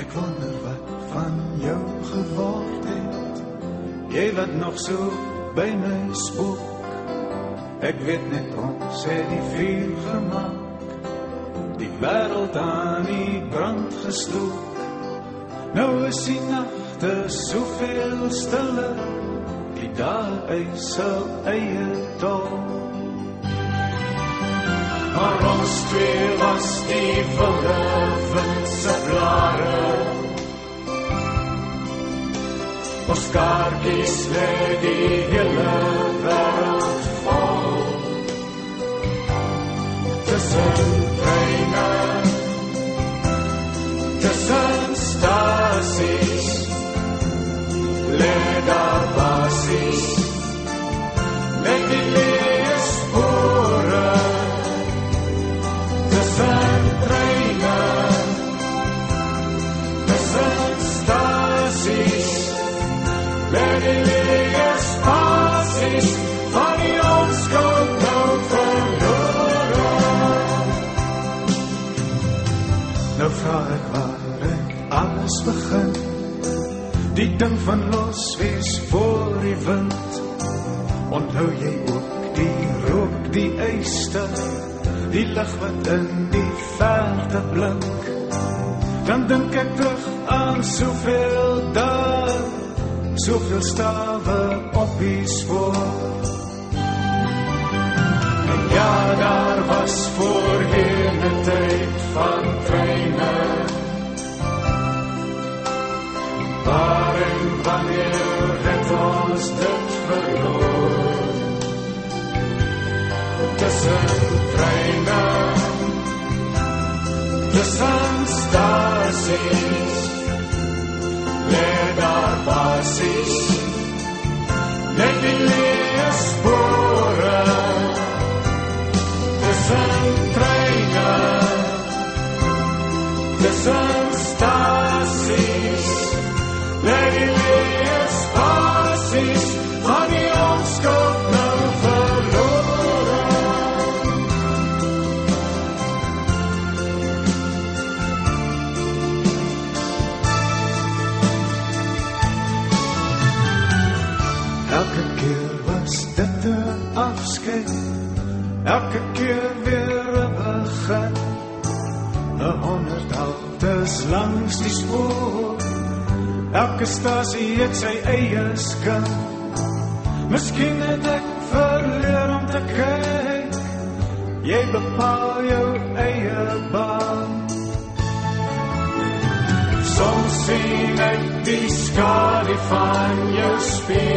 Ek wonder wat van jou geword het, jy wat nog so by my spook. Ek weet net ons het die vuur gemaak, die wêreld aan die brand gestook. Nou is die nagte soveel stiller, die dae eis sy eie tol. Maar ons twee was die wilde wind se blare, ons kaartjies lê die hele wêreld vol. Tussen treine, tussen stasies, lê daar basies, met die leë spore. Tussen treine, tussen stasies, lê die leë spasies, van die onskuld nou verlore. Nou vraag ek waar ek alles begin, die ding van los wees voor die wind. Onthou jy ook die rook, die yster, die lig wat in die verte blink? Dan dink ek terug aan soveel dae, soveel stawe op die spoor. En ja, daar was voorheen 'n tyd van treine, waar en wanneer het ons dit verloor? Tussen treine, tussen stasies, lê daar basies, net die leë spore. Tussen treine, tussen stasies, lê die leë spasies, van die onskuld nou verlore. Elke keer was dit 'n afskeid, elke keer weer 'n begin. 100 haltes langs die spoor, elke stasie het sy eie skyn. Miskien het ek verleer om te kyk, jy bepaal jou eie baan. Soms sien ek die skadu van jou spieël,